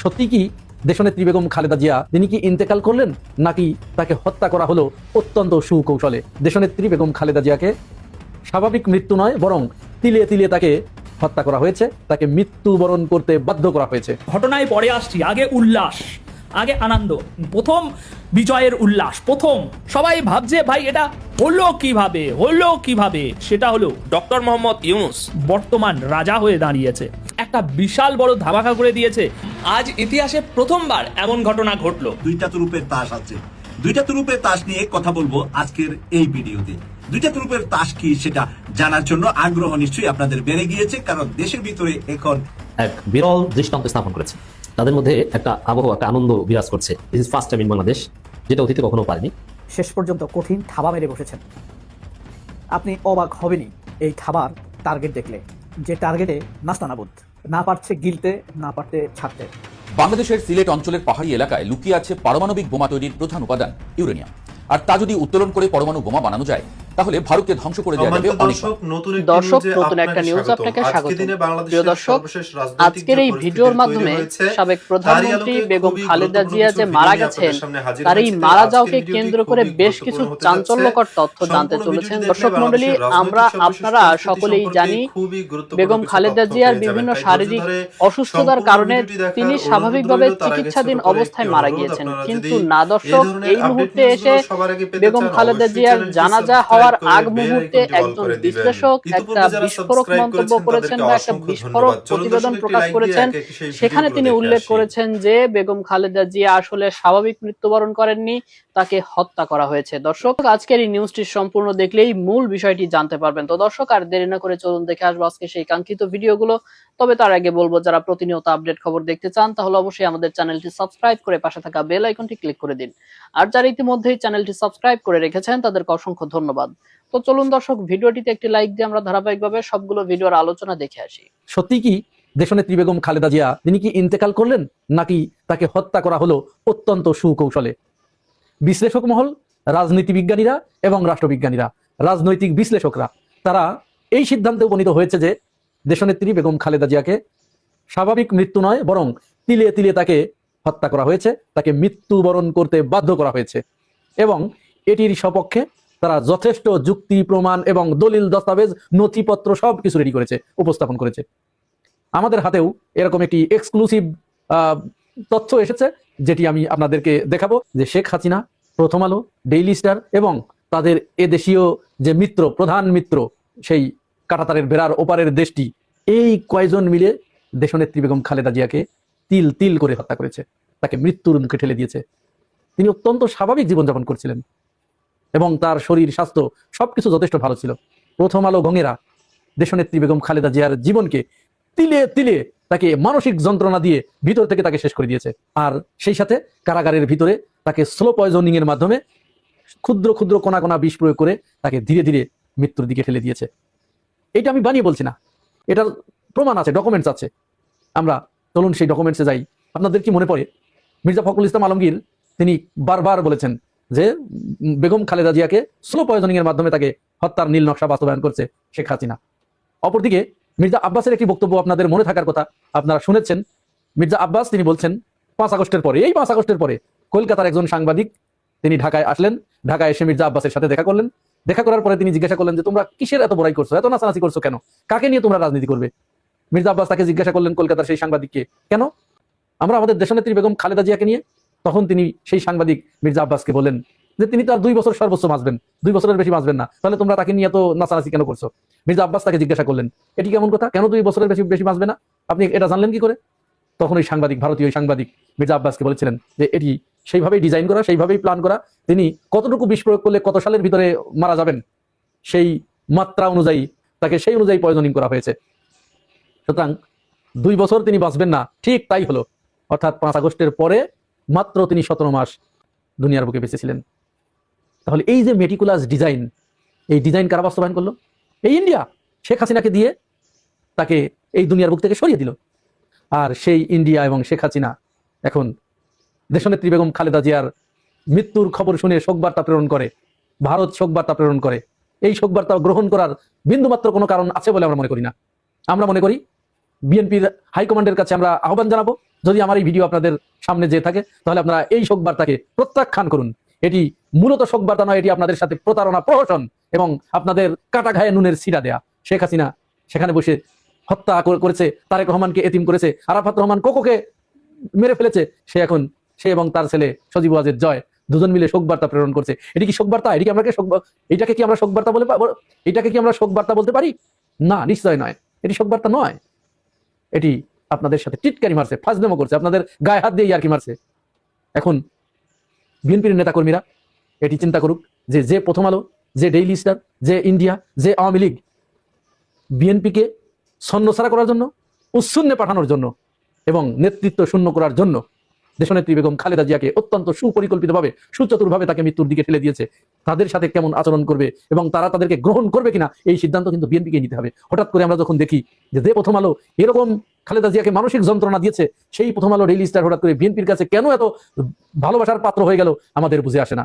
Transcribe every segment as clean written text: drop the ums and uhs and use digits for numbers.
সত্যি কি দেশনেত্রী বেগম খালেদা জিয়া তিনি কি ইন্তেকাল করলেন নাকি তাকে হত্যা করা হলো অত্যন্ত সুকৌশলে? দেশনেত্রী বেগম খালেদা জিয়াকে স্বাভাবিক মৃত্যু নয় বরং তিলে তিলে তাকে হত্যা করা হয়েছে, তাকে মৃত্যুবরণ করতে বাধ্য করা হয়েছে। ঘটনায় পরে আসছি, আগে উল্লাস, আগে আনন্দ, প্রথম বিজয়ের উল্লাস। প্রথম সবাই ভাবছে ভাই এটা হলো কিভাবে, সেটা হলো ডক্টর মোহাম্মদ ইউনুস বর্তমান রাজা হয়ে দাঁড়িয়েছে, একটা বিশাল বড় ধামাকা করে দিয়েছে। আজ ইতিহাসে প্রথমবার এমন ঘটনা ঘটলো। দুইটা তুরুপের তাস আছে, দুইটা তুরুপের তাস নিয়ে কথা বলবো আজকের এই ভিডিওতে। দুইটা তুরুপের তাস কি সেটা জানার জন্য আগ্রহ নিশ্চয়ই আপনাদের বেড়ে গিয়েছে, কারণ দেশের ভিতরে এখন এক বিরল দৃষ্টান্ত স্থাপন করেছে। তাদের মধ্যে একটা আবহাওয়া, একটা আনন্দ বিরাজ করছে। This is first time in Bangladesh, যেটা অতীতে কখনো পারেনি। শেষ পর্যন্ত কঠিন থাবা মেরে বসেছেন। আপনি অবাক হবেনই এই থাবার টার্গেট দেখলে, যে টার্গেটে নাস্তানাবুদ, না পারছে গিলতে, না পারতে ছাড়তে। বাংলাদেশের সিলেট অঞ্চলের পাহাড়ি এলাকায় লুকিয়ে আছে পারমাণবিক বোমা তৈরির প্রধান উপাদান ইউরেনিয়াম। আর তা যদি উত্তোলন করে পরমাণু বোমা বানানো যায় তাহলে ভারতকে ধ্বংস করে দেওয়া যাবে অনেক। দর্শক, নতুন একটা নিউজ আপনাকে স্বাগত। প্রিয় দর্শক, আজকের এই ভিডিওর মাধ্যমে সাবেক প্রধানমন্ত্রী বেগম খালেদা জিয়া যে মারা গেছেন, তার এই মারা যাওয়াকে কেন্দ্র করে বেশ কিছু চাঞ্চল্যকর তথ্য জানতে চলেছেন। দর্শক মণ্ডলী, আপনারা সকলেই জানি বেগম খালেদা জিয়ার বিভিন্ন শারীরিক অসুস্থতার কারণে তিনি স্বাভাবিকভাবে চিকিৎসাধীন অবস্থায় মারা গিয়েছেন। কিন্তু না দর্শক, এই মুহূর্তে এসে বেগম খালেদা জিয়ার জানাজা হওয়ার আগ মুহূর্তে একজন বিশ্লেষক একটা বিস্ফোরক মন্তব্য করেছেন বা একটা বিস্ফোরক প্রতিবেদন প্রকাশ করেছেন। সেখানে তিনি উল্লেখ করেছেন যে বেগম খালেদা জিয়া আসলে স্বাভাবিক মৃত্যুবরণ করেননি, তাকে হত্যা করা হয়েছে। দর্শক, আজকের এই নিউজটি সম্পূর্ণ দেখলেই মূল বিষয়টি জানতে পারবেন। তো দর্শক, আর দেরি না করে চলুন দেখে আসবো আজকে সেই কাঙ্ক্ষিত ভিডিওগুলো। তবে তার আগে বলবো, যারা প্রতিনিয়ত আপডেট খবর দেখতে চান তাহলে অবশ্যই আমাদের চ্যানেলটি সাবস্ক্রাইব করে পাশে থাকা বেল আইকনটি ক্লিক করে দিন। আর যারা ইতিমধ্যেই চ্যানেলটি সাবস্ক্রাইব করে রেখেছেন তাদেরকে অসংখ্য ধন্যবাদ। তো চলুন দর্শক, ভিডিওটিতে একটি লাইক দিয়ে আমরা ধারাবাহিকভাবে সবগুলো ভিডিওর আলোচনা দেখে আসি। সত্যি কি দেশনেত্রী বেগম খালেদা জিয়া তিনি কি ইন্তেকাল করলেন নাকি তাকে হত্যা করা হলো অত্যন্ত সুকৌশলে? বিশ্লেষক মহল, রাজনীতি বিজ্ঞানীরা এবং রাষ্ট্রবিজ্ঞানীরা, রাজনৈতিক বিশ্লেষকরা, তারা এই সিদ্ধান্তে উপনীত হয়েছে যে দেশনেত্রী বেগম খালেদা জিয়াকে স্বাভাবিক মৃত্যু নয় বরং তিলে তিলে তাকে হত্যা করা হয়েছে, তাকে মৃত্যুবরণ করতে বাধ্য করা হয়েছে। এবং এটির সপক্ষে তারা যথেষ্ট যুক্তি, প্রমাণ এবং দলিল, দস্তাবেজ, নথিপত্র সবকিছু রেডি করেছে, উপস্থাপন করেছে। আমাদের হাতেও এরকম একটি এক্সক্লুসিভ তথ্য এসেছে, যেটি আমি আপনাদেরকে দেখাবো। যে শেখ হাসিনা, প্রথম আলো, ডেইলি স্টার এবং তাদের এদেশীয় যে মিত্র, প্রধান মিত্র, সেই কাঁটাতারের বেড়ার ওপারের দেশটি, এই কয়জন মিলে দেশনেত্রী বেগম খালেদা জিয়াকে তিল তিল করে হত্যা করেছে, তাকে মৃত্যুর মুখে ঠেলে দিয়েছে। তিনি অত্যন্ত স্বাভাবিক জীবনযাপন করছিলেন এবং তার শরীর, স্বাস্থ্য সবকিছু যথেষ্ট ভালো ছিল। প্রথম আলো গঙেরা দেশনেত্রী বেগম খালেদা জিয়ার জীবনকে তিলে তিলে তাকে মানসিক যন্ত্রণা দিয়ে ভিতর থেকে তাকে শেষ করে দিয়েছে। আর সেই সাথে কারাগারের ভিতরে তাকে স্লো পয়জনিং এর মাধ্যমে ক্ষুদ্র ক্ষুদ্র কোনা কোনা বিষ প্রয়োগ করে তাকে ধীরে ধীরে মৃত্যুর দিকে ঠেলে দিয়েছে। এটা আমি বানিয়ে বলছি না, এটার প্রমাণ আছে, ডকুমেন্টস আছে। আমরা চলুন সেই ডকুমেন্টসে যাই। আপনাদের কি মনে পড়ে মির্জা ফখরুল ইসলাম আলমগীর তিনি বারবার বলেছেন যে বেগম খালেদা জিয়াকে স্লো পয়জনিং এর মাধ্যমে তাকে হত্যার নীল নকশা বাস্তবায়ন করছে শেখ হাসিনা। অপরদিকে মির্জা আব্বাসের একটি বক্তব্য আপনাদের মনে থাকার কথা, আপনারা শুনেছেন। মির্জা আব্বাস তিনি বলছেন 5 আগস্টের পরে, এই 5 আগস্টের পরে কলকাতার একজন সাংবাদিক তিনি ঢাকায় আসলেন। ঢাকায় এসে মির্জা আব্বাসের সাথে দেখা করলেন। দেখা করার পরে তিনি জিজ্ঞাসা করলেন যে তোমরা কিসের এত বড়াই করছো, এত নাচানাচি করছো কেন, কাকে নিয়ে তোমরা রাজনীতি করবে? মির্জা আব্বাস তাকে জিজ্ঞাসা করলেন, কলকাতার সেই সাংবাদিককে, কেন আমরা আমাদের দেশনেত্রী বেগম খালেদা জিয়াকে নিয়ে? তখন তিনি, সেই সাংবাদিক মির্জা আব্বাসকে বললেন যে তিনি তো আর 2 বছর সর্বোচ্চ বাঁচবেন, 2 বছরের বেশি বাঁচবেন না, তাহলে তোমরা তাকে নিয়ে এত নাচানাচি কেন করছো? মির্জা আব্বাস তাকে জিজ্ঞাসা করলেন, এটি কেমন কথা, কেন 2 বছরের বেশি বাঁচবে না, আপনি এটা জানলেন কি করে? তখন ওই সাংবাদিক, ভারতীয় সাংবাদিক মির্জা আব্বাসকে বলেছিলেন যে এটি সেইভাবেই ডিজাইন করা, সেইভাবেই প্ল্যান করা, তিনি কতটুকু বিষ প্রয়োগ করলে কত সালের ভিতরে মারা যাবেন সেই মাত্রা অনুযায়ী তাকে সেই অনুযায়ী পয়জনিং করা হয়েছে। সুতরাং 2 বছর তিনি বাঁচবেন না, ঠিক তাই হলো। অর্থাৎ 5 আগস্টের পরে মাত্র তিনি 17 মাস দুনিয়ার বুকে বেঁচে ছিলেন। তাহলে এই যে মেটিকুলাস ডিজাইন, এই ডিজাইন কারা বাস্তবায়ন করলো? এই ইন্ডিয়া শেখ হাসিনাকে দিয়ে তাকে এই দুনিয়ার বুক থেকে সরিয়ে দিল। আর সেই ইন্ডিয়া এবং শেখ হাসিনা এখন দেশনেত্রী বেগম খালেদা জিয়ার মৃত্যুর খবর শুনে শোকবার্তা প্রেরণ করে, ভারত শোকবার্তা প্রেরণ করে। এই শোকবার্তা গ্রহণ করার বিন্দুমাত্র কোনো কারণ আছে বলে আমরা মনে করি না। আমরা মনে করি বিএনপির হাইকমান্ডের কাছে আমরা আহ্বান জানাবো যদি আমার এই ভিডিও আপনাদের সামনে যে থাকে তাহলে আপনারা এই শোক বার্তাকে প্রত্যাখ্যান করুন। এটি মূলত শোক বার্তা নয়, এটি আপনাদের সাথে প্রতারণা, প্রহসন এবং আপনাদের কাটা ঘায়ে নুনের ছিটা দেয়া। শেখ হাসিনা সেখানে বসে হত্যা করেছে, তারেক রহমানকে এতিম করেছে, আরাফাত রহমান কোকোকে মেরে ফেলেছে, সে এবং তার ছেলে সজীব ওয়াজেদ জয় দুজন মিলে শোক বার্তা প্রেরণ করছে। এটি কি শোক বার্তা? এটাকে কি আমরা শোক বার্তা বলতে পারি? না, নিশ্চয় নয়, এটি শোক বার্তা নয়। এটি আপনাদের সাথে টিটকারি মারছে, ফাজলামো করছে, আপনাদের গায়ে হাত দিয়ে ইয়ার্কি মারছে। এখন বিএনপির নেতাকর্মীরা এটি চিন্তা করুক যে প্রথম আলো, যে ডেইলি স্টার, যে ইন্ডিয়া, যে আওয়ামী লীগ বিএনপিকে ছন্নছাড়া করার জন্য, উচ্ছন্নে পাঠানোর জন্য এবং নেতৃত্ব শূন্য করার জন্য দেশনেত্রী বেগম খালেদা জিয়াকে অত্যন্ত সুপরিকল্পিতভাবে, সুচতুরভাবে তাকে মৃত্যুর দিকে ঠেলে দিয়েছে। তাদের সাথে কেমন আচরণ করবে এবং তারা তাদেরকে গ্রহণ করবে কিনা এই সিদ্ধান্ত কিন্তু বিএনপিকে নিতে হবে। হঠাৎ করে আমরা যখন দেখি যে প্রথম আলো এরকম খালেদা জিয়াকে মানসিক যন্ত্রণা দিয়েছে, সেই প্রথম আলো ডেইলি স্টার হঠাৎ করে বিএনপির কাছে কেন এত ভালোবাসার পাত্র হয়ে গেল আমাদের বুঝে আসে না।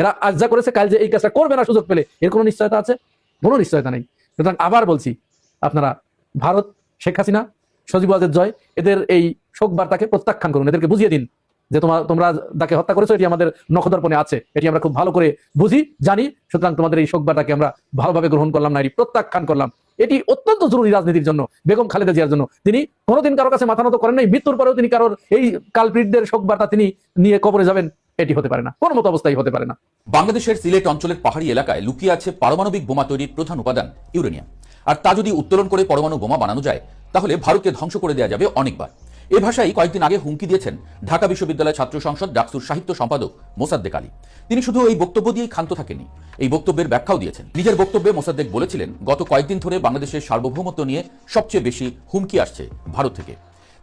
এরা আজ যা করেছে কাল যে এই কাজটা করবে না সুযোগ পেলে, এর কোনো নিশ্চয়তা আছে? কোনো নিশ্চয়তা নেই। সুতরাং আবার বলছি, আপনারা ভারত, শেখ হাসিনা, সজীব ওয়াজেদ জয় এদের এই শোক বার্তাকে প্রত্যাখ্যান করুন। এদেরকে বুঝিয়ে দিন যে তোমরা যাকে হত্যা করেছো এটি আমাদের নখদর্পণে আছে, এটি আমরা খুব ভালো করে বুঝি, জানি। সুতরাং তোমাদের এই শোক বার্তাকে আমরা ভালোভাবে গ্রহণ করলাম না, এটি প্রত্যাখ্যান করলাম। এটি অত্যন্ত জরুরি রাজনীতির জন্য, বেগম খালেদা জিয়ার জন্য। তিনি কোনোদিন কারোর কাছে মাথা নত করেন নাই। মৃত্যুর পরেও তিনি কারোর এই কালপ্রিটদের শোক বার্তা তিনি নিয়ে কবরে যাবেন, এটি হতে পারে না, কোনো মতো অবস্থায় হতে পারে না। বাংলাদেশের সিলেট অঞ্চলের পাহাড়ি এলাকায় লুকিয়ে আছে পারমাণবিক বোমা তৈরির প্রধান উপাদান ইউরেনিয়াম। আর তা যদি উত্তোলন করে পরমাণু বোমা বানানো যায় তাহলে ভারতকে ধ্বংস করে দেওয়া যাবে অনেকবার। এ ভাষায় কয়েকদিন আগে হুমকি দিয়েছেন ঢাকা বিশ্ববিদ্যালয় ছাত্র সংসদ ডাকসুর সাহিত্য সম্পাদক মোসাদ্দেক আলী। তিনি শুধু এই বক্তব্য দিয়েই ক্ষান্ত থাকেননি, এই বক্তব্যের ব্যাখ্যাও দিয়েছেন। নিজের বক্তব্যে মোসাদ্দেক বলেছিলেন, গত কয়েকদিন ধরে বাংলাদেশের সার্বভৌমত্ব নিয়ে সবচেয়ে বেশি হুমকি আসছে ভারত থেকে।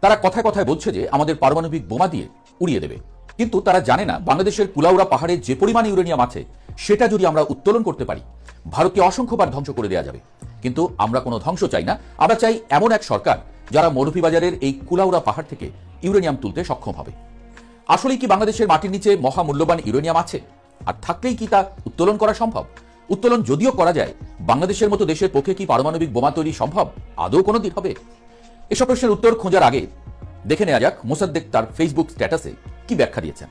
তারা কথায় কথায় বলছে যে আমাদের পারমাণবিক বোমা দিয়ে উড়িয়ে দেবে, কিন্তু তারা জানে না বাংলাদেশের কুলাউড়া পাহাড়ে যে পরিমাণ ইউরেনিয়াম আছে সেটা যদি আমরা উত্তোলন করতে পারি ভারতকে অসংখ্যবার ধ্বংস করে দেওয়া যাবে। কিন্তু আমরা কোনো ধ্বংস চাই না, আমরা চাই এমন এক সরকার যারা মৌলভীবাজারের এই কুলাউড়া পাহাড় থেকে ইউরেনিয়াম তুলতে সক্ষম হবে। আসলেই কি বাংলাদেশের মাটির নিচে মহামূল্যবান ইউরেনিয়াম আছে? আর থাকলেই কি তা উত্তোলন করা সম্ভব? উত্তোলন যদিও করা যায়, বাংলাদেশের মতো দেশের পক্ষে কি পারমাণবিক বোমা তৈরি সম্ভব আদৌ কোনো দিন হবে? এসব প্রশ্নের উত্তর খোঁজার আগে দেখে নেওয়া যাক মোসাদ্দেক তার ফেসবুক স্ট্যাটাসে কি ব্যাখ্যা দিয়েছেন।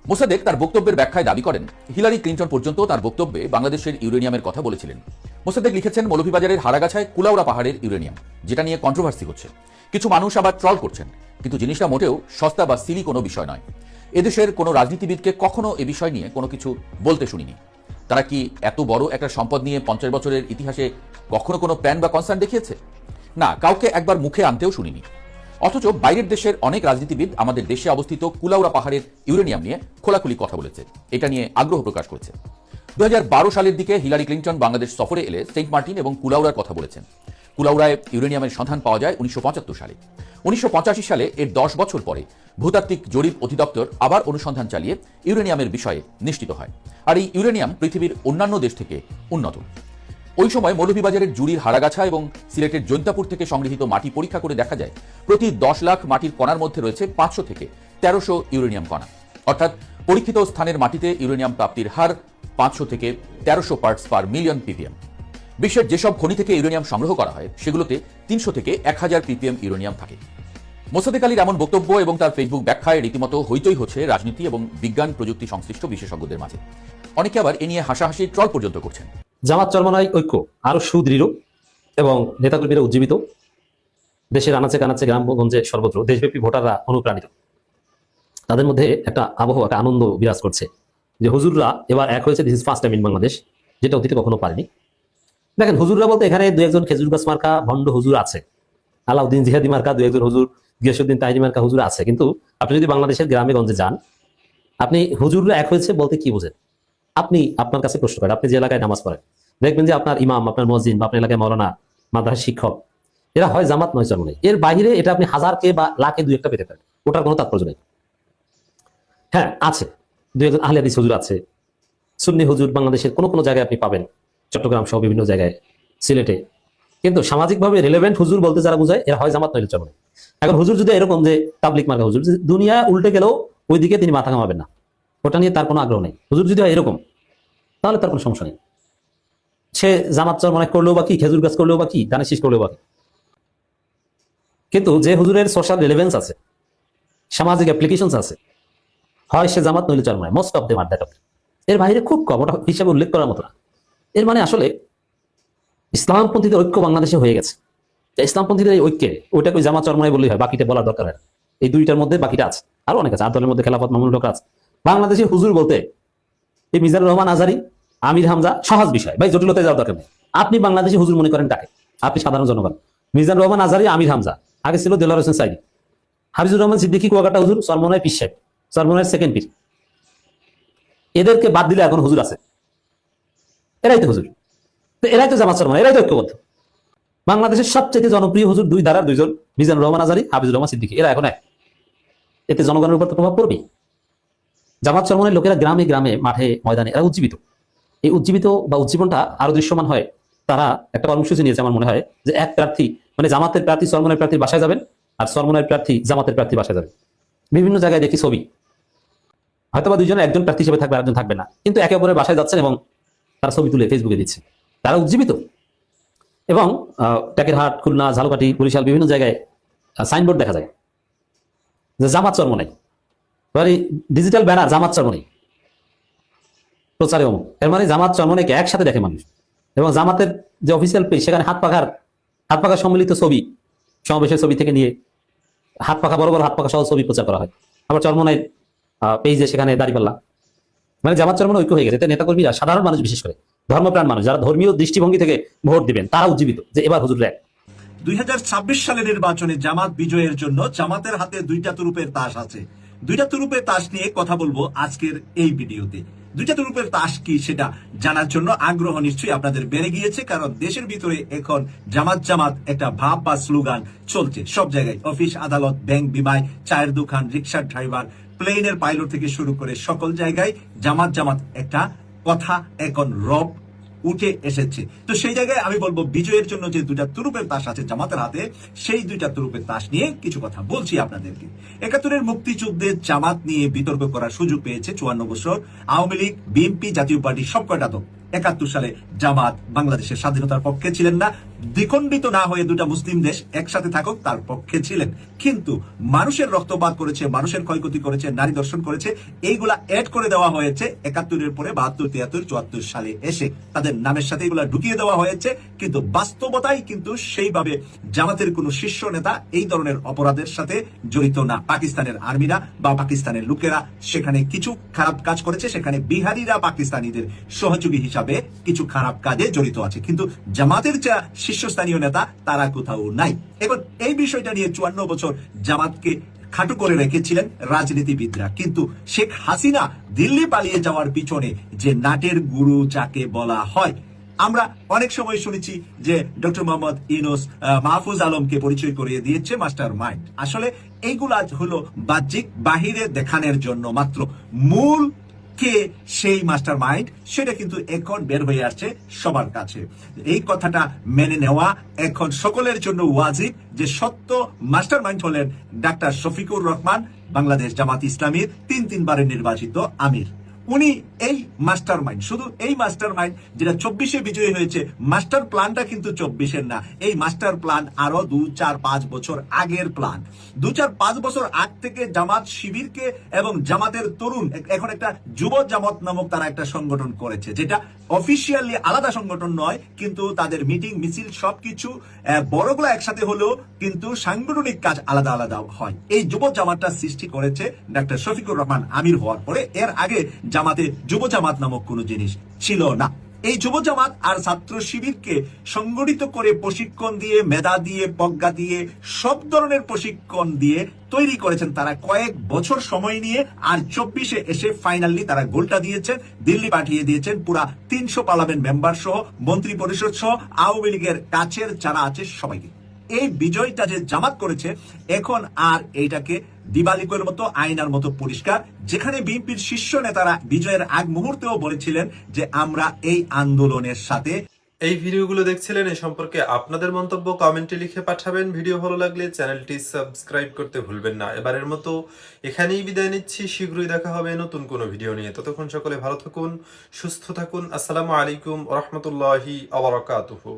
মোসাদ্দেক তার বক্তব্যের ব্যাখ্যায় দাবি করেন, হিলারি ক্লিন্টন পর্যন্ত তার বক্তব্যে বাংলাদেশের ইউরেনিয়ামের কথা বলেছিলেন। মোসাদ্দেক লিখেছেন, মৌলভীবাজারের হারাগাছায় কুলাউড়া পাহাড়ের ইউরেনিয়াম, যেটা নিয়ে কন্ট্রোভার্সি হচ্ছে। কিছু মানুষ আবার ট্রল করছেন, কিন্তু জিনিসটা মোটেও সস্তা বা সিলি কোনো বিষয় নয়। এদেশের কোনো রাজনীতিবিদকে কখনো এ বিষয় নিয়ে কোনো কিছু বলতে শুনিনি। তারা কি এত বড় একটা সম্পদ নিয়ে 50 বছরের ইতিহাসে কখনো কোনো প্ল্যান বা কনসার্ন দেখিয়েছে? না, কাউকে একবার মুখে আনতেও শুনিনি। অথচ বাইরের দেশের অনেক রাজনীতিবিদ আমাদের দেশে অবস্থিত কুলাউড়া পাহাড়ের ইউরেনিয়াম নিয়ে খোলাখুলি কথা বলেছে, এটা নিয়ে আগ্রহ প্রকাশ করেছে। 2012 সালের দিকে হিলারি ক্লিন্টন বাংলাদেশ সফরে এলে সেন্ট মার্টিন এবং কুলাউড়ার কথা বলেছেন। কুলাউড়ায় ইউরেনিয়ামের সন্ধান পাওয়া যায় 1975 সালে। 1985 সালে এর 10 বছর পরে ভূতাত্ত্বিক জরিপ অধিদপ্তর আবার অনুসন্ধান চালিয়ে ইউরেনিয়ামের বিষয়ে নিশ্চিত হয়। আর এই ইউরেনিয়াম পৃথিবীর অন্যান্য দেশ থেকে উন্নত। ওই সময় মৌলভীবাজারের জুড়ির হারাগাছা এবং সিলেটের জৈন্তাপুর থেকে সংগৃহীত মাটি পরীক্ষা করে দেখা যায় প্রতি 10 লাখ মাটির কণার মধ্যে রয়েছে 500 থেকে 1300 ইউরেনিয়াম কণা। অর্থাৎ পরীক্ষিত স্থানের মাটিতে ইউরেনিয়াম প্রাপ্তির হার 500 থেকে 1300 পার্টস পার মিলিয়ন ppm। বিশ্বের যেসব খনি থেকে ইউরেনিয়াম সংগ্রহ করা হয় সেগুলোতে 300 থেকে 1000 ppm ইউরেনিয়াম থাকে। মোসাদ্দেক আলীর এমন বক্তব্য এবং তার ফেসবুক ব্যাখ্যায় রীতিমতো হইচই হচ্ছে রাজনীতি এবং বিজ্ঞান প্রযুক্তি সংশ্লিষ্ট বিশেষজ্ঞদের মাঝে। অনেকে আবার এ নিয়ে হাসাহাসি ট্রল পর্যন্ত করছেন। জামাত চরমনাই ঐক্য আরো সুদৃঢ় এবং নেতাকর্মীরা উজ্জীবিত, দেশের আনাচে কানাচে গ্রামগঞ্জে সর্বত্র দেশব্যাপী ভোটাররা অনুপ্রাণিত। তাদের মধ্যে একটা আবহাওয়া, একটা আনন্দ বিরাজ করছে যে হুজুররা এবার এক হয়েছে। This is first time in Bangladesh, যেটা অতীতে কখনো পারেনি। দেখেন, হুজুররা বলতে এখানে দু একজন খেজুর গাছ মার্কা ভণ্ড হুজুর আছে, আলাউদ্দিন জিহাদি মার্কা দু একজন হুজুর, গিয়াসউদ্দিন তাহিরি মার্কা হুজুর আছে। কিন্তু আপনি যদি বাংলাদেশের গ্রামে গঞ্জে যান, আপনি হুজুররা এক হয়েছে বলতে কি বোঝেন? আপনি আপনার কাছে প্রশ্ন করেন, আপনি যে এলাকায় নামাজ পড়েন, দেখবেন যে আপনার ইমাম, আপনার মসজিদ বা আপনার এলাকায় মৌলানা, মাদ্রাসা শিক্ষক, এরা হয় জামাত নয় চরমনাই। এর বাইরে এটা আপনি হাজারকে বা লাখে দুই একটা পেতে পারেন, ওটার কোনো তাৎপর্য নেই। হ্যাঁ, আছে দু একজন আহলে হাদিস হুজুর আছে, সুন্নি হুজুর বাংলাদেশের কোনো কোনো জায়গায় আপনি পাবেন, চট্টগ্রাম সহ বিভিন্ন জায়গায়, সিলেটে। কিন্তু সামাজিকভাবে রিলেভেন্ট হুজুর বলতে যারা বোঝায় এরা হয় জামাত নয় চরমনাই। এখন হুজুর যদি এরকম যে তাবলিক মার্কা হুজুর, দুনিয়া উল্টে গেলেও ওই দিকে তিনি মাথা ঘামাবেন না, ওটা নিয়ে তার কোনো আগ্রহ নেই। হুজুর যদি হয় এরকম, তাহলে তার কোনো সমস্যা নেই। সে জামাত চরমনাই করলেও বা কি, খেজুর গাছ করলেও বা কি, দানের শীষ করলেও বা কি। কিন্তু যে হুজুরের সোশ্যাল রিলেভেন্স আছে, সামাজিক অ্যাপ্লিকেশন আছে, হয় সে জামাত নইলে Charmonai, most of them are that. এর বাইরে খুব কম, ওটা হিসাবে উল্লেখ করার মতো না। এর মানে আসলে ইসলামপন্থীদের ঐক্য বাংলাদেশে হয়ে গেছে। ইসলামপন্থীদের এই ঐক্যে ওইটাকে জামাত চরমনাই বললেই হয়, বাকিটা বলার দরকার হয় না। এই দুইটার মধ্যে বাকিটা আছে, আরো অনেক আছে। 8 দলের মধ্যে খেলাফত মামুনুল হক আছে। বাংলাদেশে হুজুর বলতে এই মিজানুর রহমান আজারি, আমির হামজা সহজ বিষয় ভাই, জটিলতায় যাওয়ার দরকার নেই। আপনি বাংলাদেশে হুজুর মনে করেন কাকে? আপনি সাধারণ জনগণ। মিজানুর রহমান আজারি, আমির হামজা, আগে ছিল দেলোয়ার হোসেন সাইদি, হাফিজুর রহমান সিদ্দিকী কুয়াকাটা হুজুর, চরমনাই পীর সাহেব, চরমনাই সেকেন্ড পীর। এদেরকে বাদ দিলে এখন হুজুর আছে, এরাই তো হুজুর, এরাই তো জামাত চরমনাই, এরাই তো ঐক্যবদ্ধ। বাংলাদেশের সবচেয়ে জনপ্রিয় হুজুর দুই ধারার দুইজন, মিজানুর রহমান আজারি, হাফিজুর রহমান সিদ্দিকী, এরা এখন এক। এতে জনগণের উপর তো প্রভাব পড়বেই। জামাত চরমনাইয়ের লোকেরা গ্রামে গ্রামে, মাঠে ময়দানে এরা উজ্জীবিত। এই উজ্জীবিত বা উজ্জীবনটা আরো দৃশ্যমান হয়। তারা একটা কর্মসূচি নিয়েছে আমার মনে হয়, যে এক প্রার্থী মানে জামাতের প্রার্থী চরমনাইয়ের প্রার্থীর বাসায় যাবেন, আর চরমনাইয়ের প্রার্থী জামাতের প্রার্থী বাসায় যাবেন। বিভিন্ন জায়গায় দেখি ছবি, হয়তোবা দুইজনে একজন প্রার্থী হিসেবে থাকবে, আরেকজন থাকবে না, কিন্তু একে অপরের বাসায় যাচ্ছেন এবং তারা ছবি তুলে ফেসবুকে দিচ্ছে। তারা উজ্জীবিত। এবং টাকেরহাট, খুলনা, ঝালকাঠি, বরিশাল বিভিন্ন জায়গায় সাইনবোর্ড দেখা যায় যে জামাত চরমনাই, ডিজিটাল ব্যানার জামাত চরমনাই, প্রচারে অমুক। এর মানে জামাত চরমনাইকে একসাথে দেখে মানুষ। এবং জামাতের যে অফিসিয়াল পেজ, সেখানে হাত পাখা সম্মিলিত ছবি, সমাবেশের ছবি থেকে নিয়ে হাত পাখা, বড় বড় হাত পাখা সহ ছবি প্রচার করা হয়। আবার চরমনাই পেজে সেখানে দাঁড়িপাল্লা, মানে জামাত চরমনাই ঐক্য হয়ে গেছে। এতে নেতাকর্মীরা, সাধারণ মানুষ, বিশেষ করে ধর্মপ্রাণ মানুষ যারা ধর্মীয় দৃষ্টিভঙ্গি থেকে ভোট দিবেন, তারা উজ্জীবিত যে এবার হুজুর এক। 2026 সালের নির্বাচনে জামাত বিজয়ের জন্য জামাতের হাতে দুইটা তুরুপের তাস আছে। দুইটা তুরুপের তাস নিয়ে কথা বলবো আজকের এই ভিডিওতে। দুইটা তুরুপের তাস কি সেটা জানার জন্য আগ্রহ নিশ্চয়ই আপনাদের বেড়ে গিয়েছে, কারণ দেশের ভিতরে এখন জামাত একটা ভাব বা স্লোগান চলছে সব জায়গায়। অফিস, আদালত, ব্যাংক, বিমায়, চায়ের দোকান, রিক্সার ড্রাইভার, প্লেনের পাইলট থেকে শুরু করে সকল জায়গায় জামাত একটা কথা এখন রব উঠে এসেছে। তো সেই জায়গায় আমি বলবো, বিজয়ের জন্য যে দুইটা তুরুপের তাস আছে জামাতের হাতে, সেই দুইটা তুরুপের তাস নিয়ে কিছু কথা বলছি আপনাদেরকে। 71-এর মুক্তিযুদ্ধে জামাত নিয়ে বিতর্ক করার সুযোগ পেয়েছে 54 বছর আওয়ামী লীগ, বিএনপি, জাতীয় পার্টি সবকটা দল। 71 সালে জামাত বাংলাদেশের স্বাধীনতার পক্ষে ছিলেন না, দ্বিখণ্ডিত না হয়ে দুটা মুসলিম দেশ একসাথে থাকুক তার পক্ষে ছিলেন। কিন্তু মানুষের রক্তপাত করেছে, মানুষের ক্ষয়ক্ষতি করেছে, নারী দর্শন করেছে, এইগুলা অ্যাড করে দেওয়া হয়েছে 71-এর পরে 72, 73, 74 সালে এসে তাদের নামের সাথে এগুলা ঢুকিয়ে দেওয়া হয়েছে। কিন্তু বাস্তবতায় কিন্তু সেইভাবে জামাতের কোন শীর্ষ নেতা এই ধরনের অপরাধের সাথে জড়িত না। পাকিস্তানের আর্মিরা বা পাকিস্তানের লোকেরা সেখানে কিছু খারাপ কাজ করেছে, সেখানে বিহারিরা পাকিস্তানিদের সহযোগী হিসাবে কিছু খারাপ কাজে জড়িত আছে, কিন্তু জামাতের যা শীর্ষস্থানীয় নেতা তারা কোথাও নাই। এখন এই বিষয়টা নিয়ে 54 বছর জামাতকে খাটো করে রেখেছিলেন রাজনীতিবিদরা। কিন্তু শেখ হাসিনা দিল্লি পালিয়ে যাওয়ার পিছনে যে নাটের গুরু যাকে বলা হয়, আমরা অনেক সময় শুনেছি যে ডক্টর মোহাম্মদ ইউনূস মাহফুজ আলমকে পরিচয় করিয়ে দিয়েছে মাস্টার মাইন্ড। আসলে এইগুলা হলো বাহ্যিক, বাহিরে দেখানোর জন্য মাত্র। মূল কে সেই মাস্টার মাইন্ড সেটা কিন্তু এখন বের হয়ে আসছে সবার কাছে। এই কথাটা মেনে নেওয়া এখন সকলের জন্য ওয়াজিব যে সত্য মাস্টার মাইন্ড হলেন ডাক্তার শফিকুর রহমান, বাংলাদেশ জামাত ইসলামীর 3 বারের নির্বাচিত আমির। উনি এই মাস্টার মাইন্ড, শুধু এই মাস্টার মাইন্ড যেটা 24-এ বিজয়ী হয়েছে, মাস্টার প্ল্যানটা কিন্তু 24-এর না। এই মাস্টার প্ল্যান আরো 2-4-5 বছর আগের প্ল্যান। 2-4-5 বছর আগ থেকে জামাত শিবিরকে এবং জামাতের তরুণ, এখন একটা যুব জামাত নামক তারা একটা সংগঠন করেছে, যেটা অফিসিয়ালি আলাদা সংগঠন নয়, কিন্তু তাদের মিটিং, মিছিল সবকিছু বড়গুলো একসাথে হলেও কিন্তু সাংগঠনিক কাজ আলাদা আলাদা হয়। এই যুব জামাতটা সৃষ্টি করেছে ডাক্তার শফিকুর রহমান আমির হওয়ার পরে। এর আগে জামাতে যুব জামাত নামক কোনো জিনিস ছিল না। এই যুব জামাত আর ছাত্র শিবিরকে সংগঠিত করে প্রশিক্ষণ দিয়ে, মেধা দিয়ে, প্রজ্ঞা দিয়ে, সব ধরনের প্রশিক্ষণ দিয়ে তৈরি করেছেন তারা কয়েক বছর সময় নিয়ে। আর 24-এ এসে ফাইনালি তারা গোলটা দিয়েছেন, দিল্লি পাঠিয়ে দিয়েছেন পুরা 300 পার্লামেন্ট মেম্বার সহ, মন্ত্রী পরিষদ সহ, আওয়ামী লীগের কাছের যারা আছে সবাইকে। এই বিজয়টা যে জামাত করেছে, এখন আর এইটাকে দিবালিকের মতো, আয়নার মতো পরিষ্কার। যেখানে বিএনপির শীর্ষ নেতারা বিজয়ের আগ মুহূর্তেও বলেছিলেন যে আমরা এই আন্দোলনের সাথে। এই ভিডিওগুলো দেখছিলেন, এই সম্পর্কে আপনাদের মন্তব্য কমেন্টে লিখে পাঠাবেন। ভিডিও ভালো লাগলে চ্যানেলটি সাবস্ক্রাইব করতে ভুলবেন না। এবারের মতো এখানেই বিদায় নিচ্ছি, শীঘ্রই দেখা হবে নতুন কোনো ভিডিও নিয়ে। ততক্ষণ সকলে ভালো থাকুন, সুস্থ থাকুন। আসসালামু আলাইকুম ওয়া রাহমাতুল্লাহি ওয়া বারাকাতুহু।